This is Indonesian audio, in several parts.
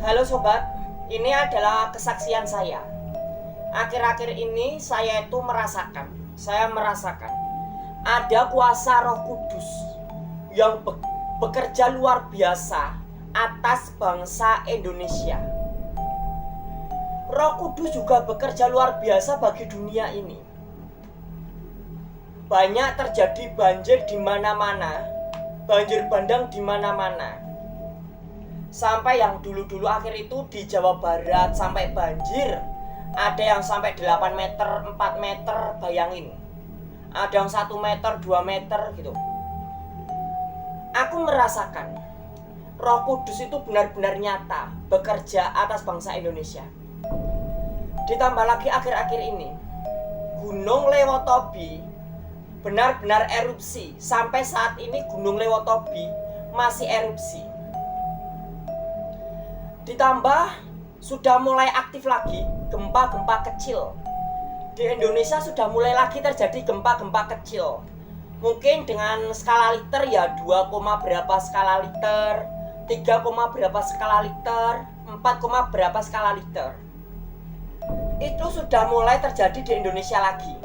Halo sobat, ini adalah kesaksian saya. Akhir-akhir ini saya merasakan ada kuasa Roh Kudus yang bekerja luar biasa atas bangsa Indonesia. Roh Kudus juga bekerja luar biasa bagi dunia ini. Banyak terjadi banjir di mana-mana, banjir bandang di mana-mana. Sampai yang dulu-dulu akhir itu di Jawa Barat sampai banjir. Ada yang sampai 8 meter, 4 meter, bayangin. Ada yang 1 meter, 2 meter gitu. Aku merasakan Roh Kudus itu benar-benar nyata bekerja atas bangsa Indonesia. Ditambah lagi akhir-akhir ini Gunung Lewotobi benar-benar erupsi. Sampai saat ini Gunung Lewotobi masih erupsi. Ditambah sudah mulai aktif lagi gempa-gempa kecil. Di Indonesia sudah mulai lagi terjadi gempa-gempa kecil. Mungkin dengan skala liter ya 2, berapa skala liter, 3, berapa skala liter, 4, berapa skala liter. Itu sudah mulai terjadi di Indonesia lagi.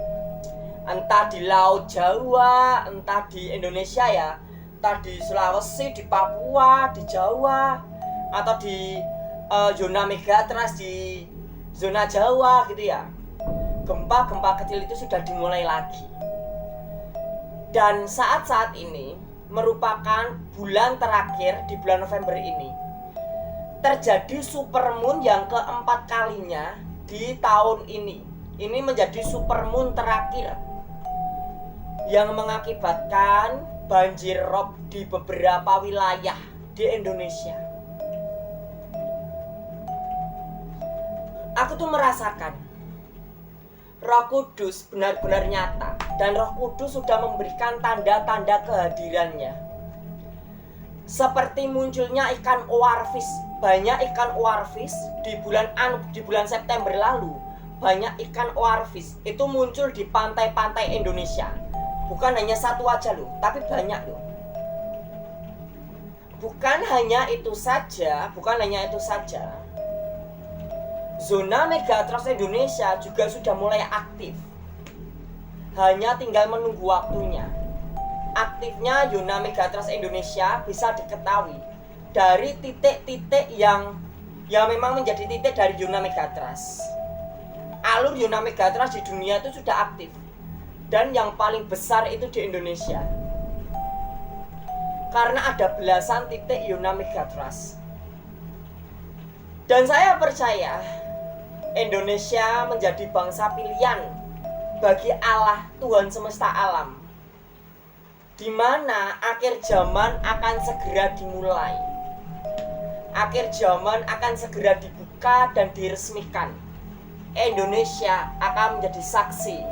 Entah di Laut Jawa, entah di Indonesia ya, entah di Sulawesi, di Papua, di Jawa, atau di zona megatrust di zona Jawa gitu ya. Gempa-gempa kecil itu sudah dimulai lagi. Dan saat-saat ini merupakan bulan terakhir di bulan November ini. Terjadi supermoon yang keempat kalinya di tahun ini. Ini menjadi supermoon terakhir yang mengakibatkan banjir rob di beberapa wilayah di Indonesia. Aku tuh merasakan Roh Kudus benar-benar nyata. Dan Roh Kudus sudah memberikan tanda-tanda kehadirannya. Seperti munculnya ikan oarfish. Banyak ikan oarfish di bulan September lalu. Banyak ikan oarfish itu muncul di pantai-pantai Indonesia. Bukan hanya satu aja loh, tapi banyak loh. Bukan hanya itu saja. Zona megatrust Indonesia juga sudah mulai aktif. Hanya tinggal menunggu waktunya. Aktifnya zona megatrust Indonesia bisa diketahui dari titik-titik yang memang menjadi titik dari zona megatrust. Alur zona megatrust di dunia itu sudah aktif. Dan yang paling besar itu di Indonesia. Karena ada belasan titik zona megatrust. Dan saya percaya Indonesia menjadi bangsa pilihan bagi Allah, Tuhan semesta alam, di mana akhir zaman akan segera dimulai. Akhir zaman akan segera dibuka dan diresmikan. Indonesia akan menjadi saksi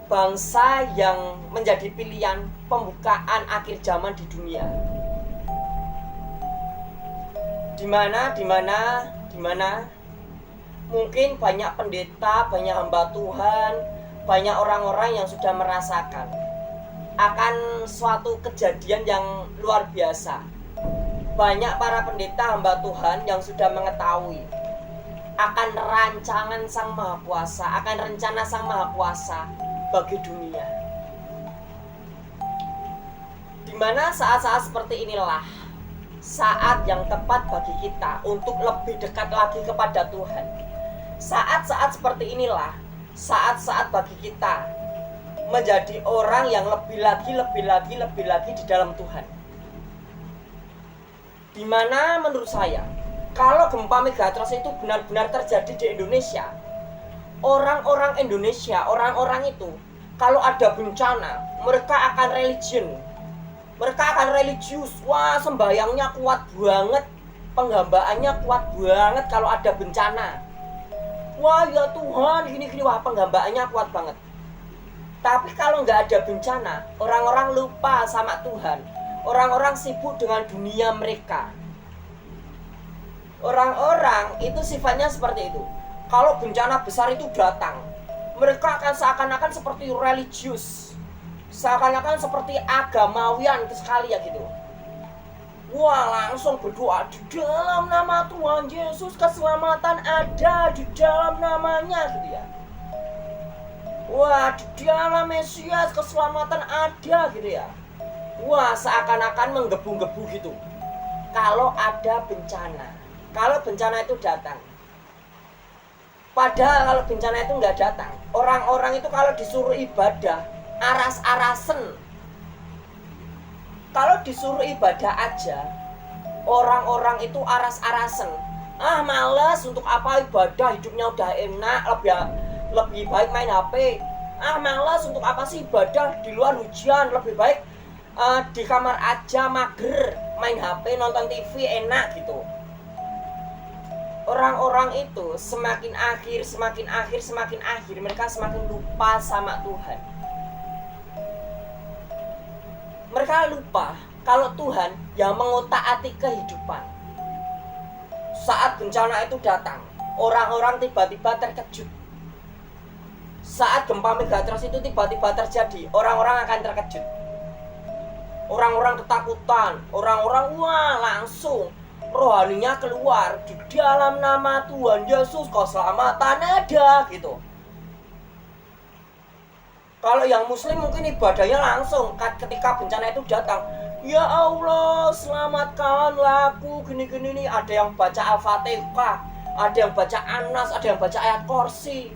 bangsa yang menjadi pilihan pembukaan akhir zaman di dunia. Di mana mungkin banyak pendeta, banyak hamba Tuhan, banyak orang-orang yang sudah merasakan akan suatu kejadian yang luar biasa. Banyak para pendeta hamba Tuhan yang sudah mengetahui akan rancangan Sang Maha Kuasa, akan rencana Sang Maha Kuasa bagi dunia. Dimana saat-saat seperti inilah saat yang tepat bagi kita untuk lebih dekat lagi kepada Tuhan. Saat-saat seperti inilah saat-saat bagi kita menjadi orang yang lebih lagi di dalam Tuhan. Dimana menurut saya, kalau gempa megatrust itu benar-benar terjadi di Indonesia, orang-orang Indonesia, orang-orang itu kalau ada bencana, mereka akan religius. Wah, sembayangnya kuat banget, penghambaannya kuat banget kalau ada bencana. Wah ya Tuhan, gini-gini, wah penghambaannya kuat banget. Tapi kalau nggak ada bencana, orang-orang lupa sama Tuhan. Orang-orang sibuk dengan dunia mereka. Orang-orang itu sifatnya seperti itu. Kalau bencana besar itu datang, mereka akan seakan-akan seperti religius, seakan-akan seperti agamawian sekali ya gitu. Wah, langsung berdoa, di dalam nama Tuhan Yesus keselamatan ada di dalam namanya gitu ya. Wah, di dalam Mesias keselamatan ada gitu ya. Wah, seakan-akan menggebu-gebu gitu. Kalau ada bencana, kalau bencana itu datang. Padahal kalau bencana itu nggak datang, orang-orang itu kalau disuruh ibadah aras-arasen. Kalau disuruh ibadah aja, orang-orang itu aras-arasen. Ah, males, untuk apa ibadah, hidupnya udah enak, lebih baik main HP. Ah, males, untuk apa sih ibadah di luar hujan, lebih baik di kamar aja, mager, main HP, nonton TV, enak gitu. Orang-orang itu semakin akhir, mereka semakin lupa sama Tuhan. Mereka lupa kalau Tuhan yang mengotak-atik kehidupan. Saat bencana itu datang, orang-orang tiba-tiba terkejut. Saat gempa megatrust itu tiba-tiba terjadi, orang-orang akan terkejut. Orang-orang ketakutan, orang-orang wah langsung rohaninya keluar, di dalam nama Tuhan Yesus keselamatan ada gitu. Kalau yang muslim mungkin ibadahnya langsung ketika bencana itu datang. Ya Allah, selamatkanlah aku, gini-gini nih. Ada yang baca Al-Fatihah, ada yang baca Anas, ada yang baca ayat kursi.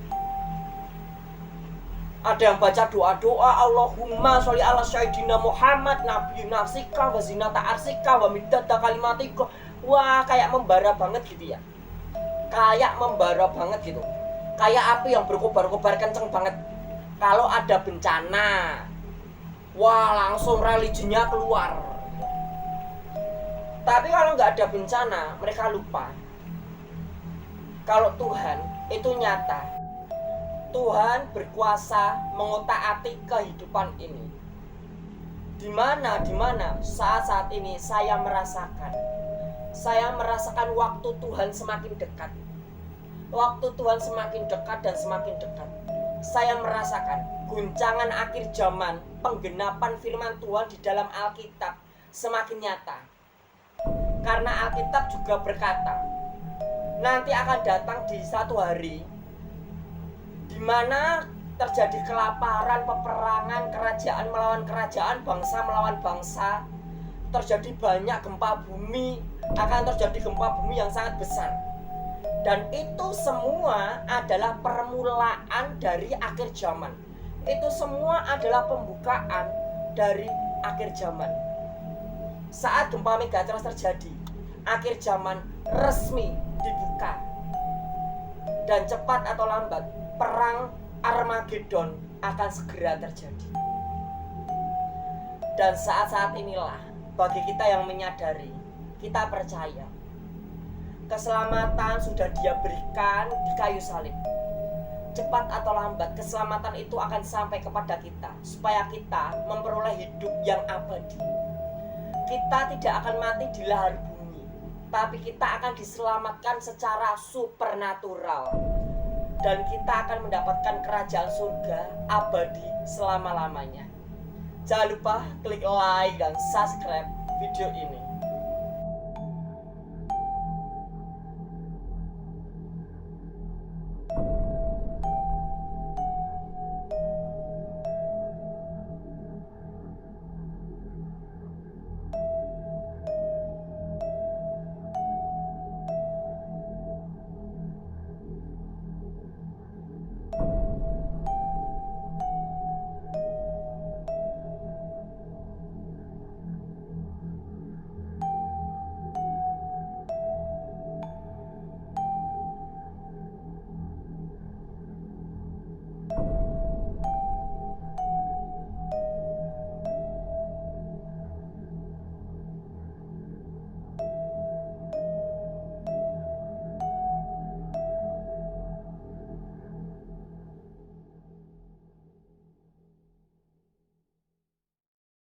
Ada yang baca doa-doa, Allahumma sholli ala sayyidina Muhammad, nabi nafsika, wa zinata arsika, wa middata kalimatika. Wah, kayak membara banget gitu ya. Kayak membara banget gitu. Kayak api yang berkobar-kobar kenceng banget. Kalau ada bencana, wah langsung religinya keluar. Tapi kalau nggak ada bencana, mereka lupa kalau Tuhan itu nyata. Tuhan berkuasa mengotak-atik kehidupan ini. Di mana saat ini saya merasakan waktu Tuhan semakin dekat. Waktu Tuhan semakin dekat dan semakin dekat. Saya merasakan guncangan akhir zaman, penggenapan firman Tuhan di dalam Alkitab semakin nyata. Karena Alkitab juga berkata, nanti akan datang di satu hari di mana terjadi kelaparan, peperangan, kerajaan melawan kerajaan, bangsa melawan bangsa. Terjadi banyak gempa bumi, akan terjadi gempa bumi yang sangat besar. Dan itu semua adalah permulaan dari akhir zaman. Itu semua adalah pembukaan dari akhir zaman. Saat gempa megatrust terjadi, akhir zaman resmi dibuka. Dan cepat atau lambat, perang Armageddon akan segera terjadi. Dan saat-saat inilah, bagi kita yang menyadari, kita percaya keselamatan sudah Dia berikan di kayu salib. Cepat atau lambat, keselamatan itu akan sampai kepada kita, supaya kita memperoleh hidup yang abadi. Kita tidak akan mati di lahar bumi, tapi kita akan diselamatkan secara supernatural. Dan kita akan mendapatkan kerajaan surga abadi selama-lamanya. Jangan lupa klik like dan subscribe video ini.